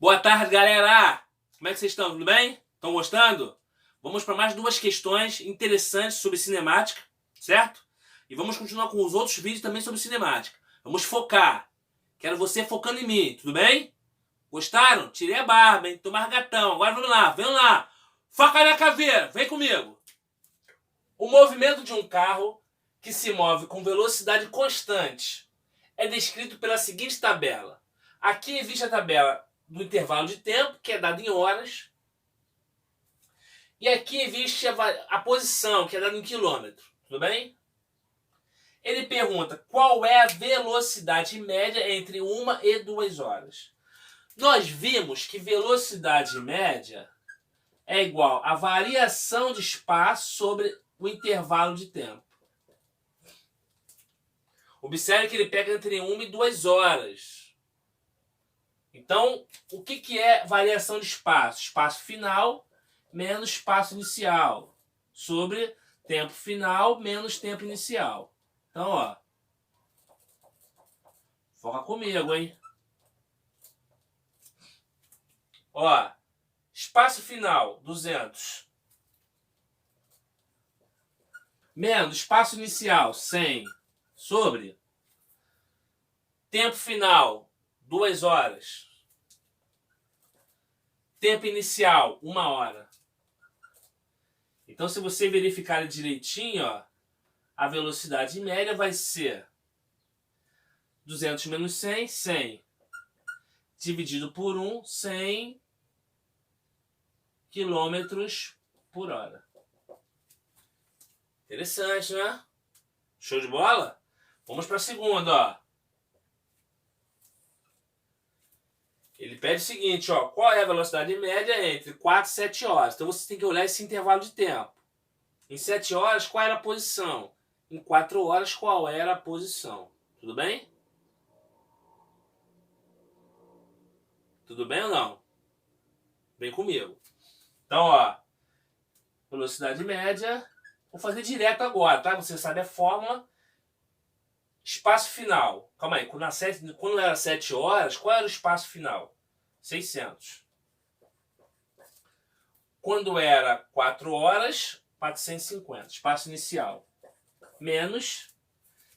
Boa tarde, galera! Como é que vocês estão? Tudo bem? Estão gostando? Vamos para mais duas questões interessantes sobre cinemática, certo? E vamos continuar com os outros vídeos também sobre cinemática. Vamos focar. Quero você focando em mim, tudo bem? Gostaram? Tirei a barba, hein? Tô mais gatão. Agora vamos lá. Foca na caveira, vem comigo. O movimento de um carro que se move com velocidade constante é descrito pela seguinte tabela. Aqui existe a tabela do intervalo de tempo, que é dado em horas. E aqui existe a posição, que é dada em quilômetro. Tudo bem? Ele pergunta qual é a velocidade média entre 1 e 2 horas. Nós vimos que velocidade média é igual a variação de espaço sobre o intervalo de tempo. Observe que ele pega entre 1 e 2 horas. Então, o que é variação de espaço? Espaço final menos espaço inicial sobre tempo final menos tempo inicial. Então, ó, foca comigo, hein? Ó, espaço final, 200. Menos espaço inicial, 100. Sobre tempo final, 2 horas. Tempo inicial, 1 hora. Então, se você verificar direitinho, ó, a velocidade média vai ser 200 menos 100, 100. Dividido por 1, 100 quilômetros por hora. Interessante, né? Show de bola? Vamos para a segunda, ó. Ele pede o seguinte, ó, qual é a velocidade média entre 4 e 7 horas? Então você tem que olhar esse intervalo de tempo. Em 7 horas, qual era a posição? Em 4 horas, qual era a posição? Tudo bem? Tudo bem ou não? Vem comigo. Então, ó, velocidade média. Vou fazer direto agora, tá? Você sabe a fórmula. Espaço final. Calma aí, quando era 7 horas, qual era o espaço final? 600. Quando era 4 horas, 450. Espaço inicial. Menos.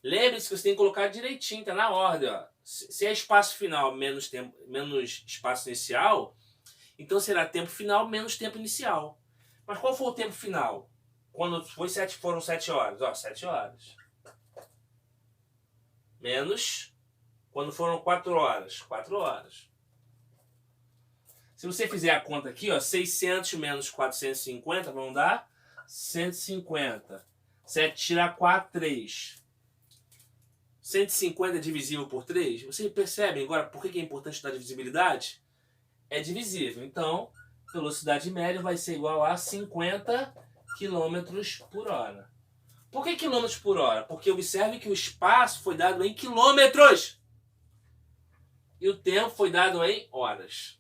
Lembre-se que você tem que colocar direitinho, tá na ordem, ó. Se é espaço final menos espaço inicial, então será tempo final menos tempo inicial. Mas qual foi o tempo final? Quando foram 7 horas? Ó, 7 horas. Menos quando foram 4 horas. 4 horas. Se você fizer a conta aqui, ó, 600 menos 450, vão dar 150. 7 tirar 4, 3. 150 é divisível por 3? Vocês percebem agora por que é importante estudar divisibilidade? É divisível. Então, velocidade média vai ser igual a 50 km por hora. Por que quilômetros por hora? Porque observe que o espaço foi dado em quilômetros. E o tempo foi dado em horas.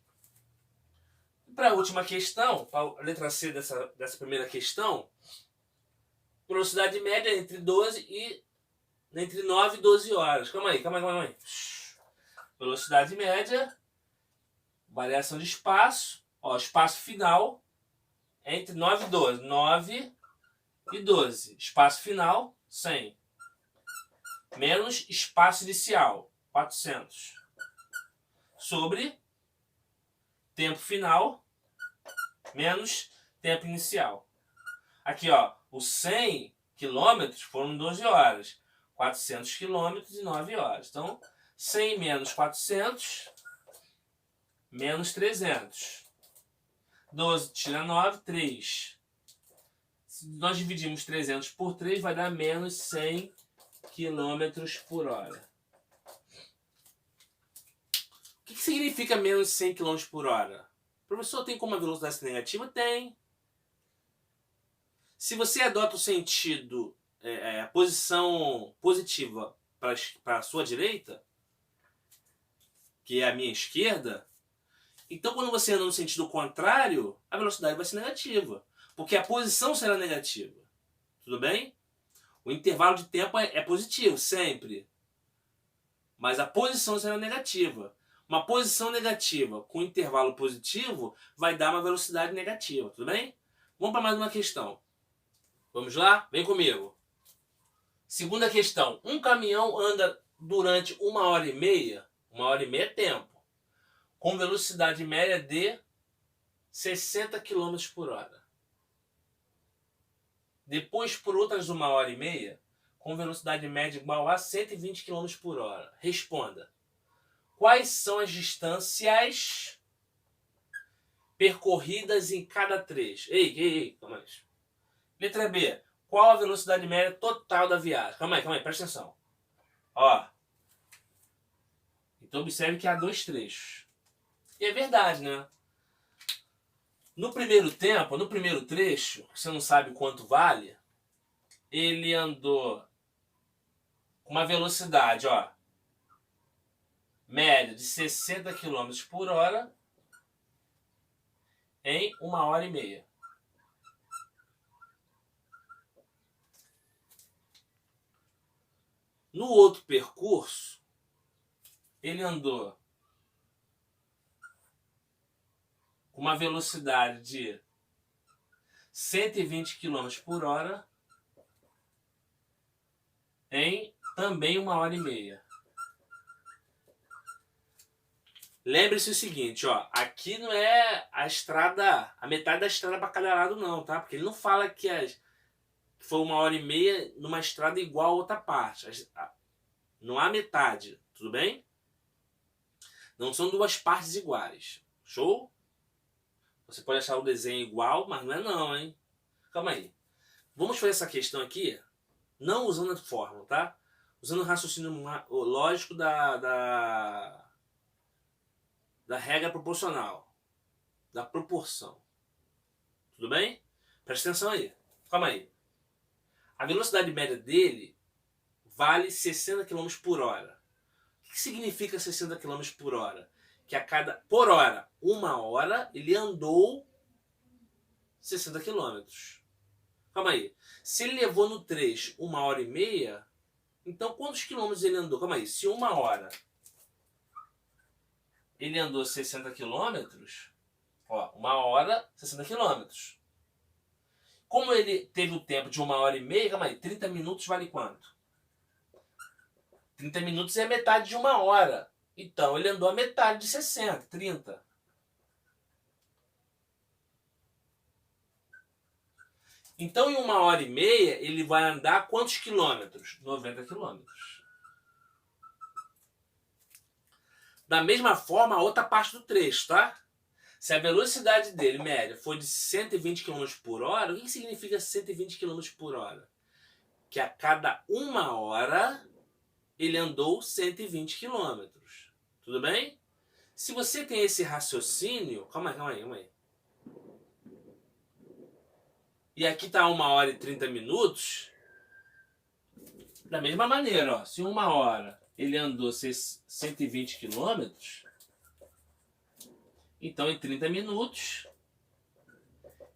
Para a última questão, para a letra C dessa primeira questão, velocidade média entre 9 e 12 horas. Calma aí. Velocidade média, variação de espaço, ó, espaço final, entre 9 e 12. 9 e 12. Espaço final, 100. Menos espaço inicial, 400. Sobre tempo final, menos tempo inicial. Aqui, ó, os 100 quilômetros foram 12 horas. 400 quilômetros e 9 horas. Então, 100 menos 400, menos 300. 12 tira 9, 3. Se nós dividimos 300 por 3, vai dar menos 100 km por hora. O que significa menos 100 km por hora? Professor, tem como a velocidade ser negativa? Tem. Se você adota o sentido, a posição positiva para a sua direita, que é a minha esquerda, então quando você anda no sentido contrário, a velocidade vai ser negativa. Porque a posição será negativa. Tudo bem? O intervalo de tempo é positivo, sempre. Mas a posição será negativa. Uma posição negativa com intervalo positivo vai dar uma velocidade negativa, tudo bem? Vamos para mais uma questão. Vamos lá? Vem comigo. Segunda questão. Um caminhão anda durante 1h30, 1h30 é tempo, com velocidade média de 60 km por hora. Depois, por outras 1h30, com velocidade média igual a 120 km por hora. Responda. Quais são as distâncias percorridas em cada trecho? Ei, calma aí. Letra B. Qual a velocidade média total da viagem? Calma aí, presta atenção. Ó. Então observe que há 2 trechos. E é verdade, né? No primeiro trecho, você não sabe quanto vale, ele andou com uma velocidade, ó, média de 60 km por hora em 1h30. No outro percurso, ele andou com uma velocidade de 120 km por hora em também 1h30. Lembre-se o seguinte, ó, aqui não é a estrada, a metade da estrada para cada lado não, tá? Porque ele não fala que foi 1h30 numa estrada igual a outra parte. Não há metade, tudo bem? Não são 2 partes iguais. Show? Você pode achar o desenho igual, mas não é não, hein? Calma aí. Vamos fazer essa questão aqui, não usando a fórmula, tá? Usando o raciocínio lógico da regra proporcional, da proporção. Tudo bem? Presta atenção aí. Calma aí. A velocidade média dele vale 60 km por hora. O que significa 60 km por hora? Que por hora, 1 hora, ele andou 60 km. Calma aí. Se ele levou no trecho 1h30, então quantos quilômetros ele andou? Calma aí. Se 1 hora ele andou 60 km, ó, 1 hora, 60 km. Como ele teve o tempo de 1h30, calma aí, 30 minutos vale quanto? 30 minutos é metade de 1 hora. Então, ele andou a metade de 60, 30. Então, em 1h30, ele vai andar quantos quilômetros? 90 quilômetros. Da mesma forma, a outra parte do trecho, tá? Se a velocidade dele, média, for de 120 km por hora, o que significa 120 km por hora? Que a cada 1 hora, ele andou 120 km. Tudo bem? Se você tem esse raciocínio... Calma aí. E aqui está 1h30 minutos. Da mesma maneira, ó, se 1 hora ele andou 120 km, então em 30 minutos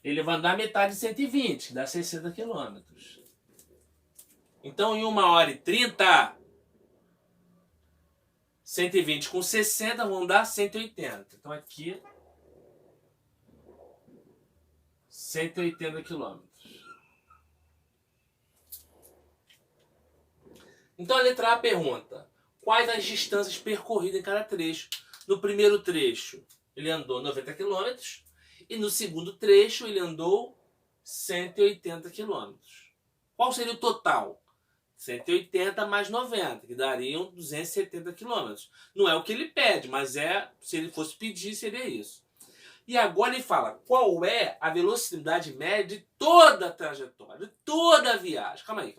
ele vai andar metade de 120, que dá 60 km. Então em 1h30, 120 com 60 vão dar 180. Então aqui 180 km. Então a letra A pergunta: quais as distâncias percorridas em cada trecho? No primeiro trecho ele andou 90 km e no segundo trecho ele andou 180 km. Qual seria o total? 180 mais 90, que dariam 270 km. Não é o que ele pede, mas se ele fosse pedir, seria isso. E agora ele fala qual é a velocidade média de toda a trajetória, de toda a viagem. Calma aí.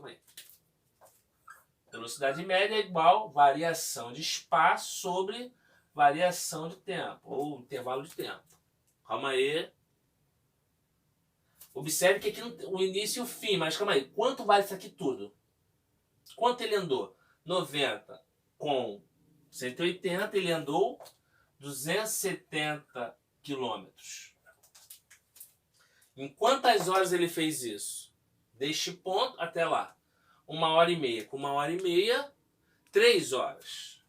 Velocidade média é igual variação de espaço sobre variação de tempo, ou intervalo de tempo. Calma aí. Observe que aqui o início e o fim, mas calma aí. Quanto vale isso aqui tudo? Quanto ele andou? 90 com 180, ele andou 270 quilômetros. Em quantas horas ele fez isso? Deste ponto até lá. 1h30. Com 1h30, 3 horas.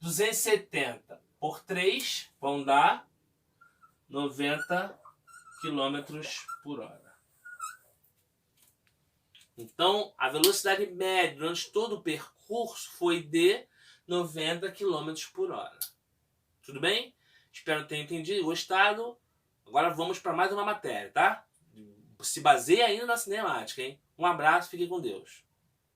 270 por 3 vão dar 90 km por hora. Então, a velocidade média durante todo o percurso foi de 90 km por hora. Tudo bem? Espero que tenha entendido e gostado. Agora vamos para mais uma matéria, tá? Se baseia ainda na cinemática, hein? Um abraço, fique com Deus.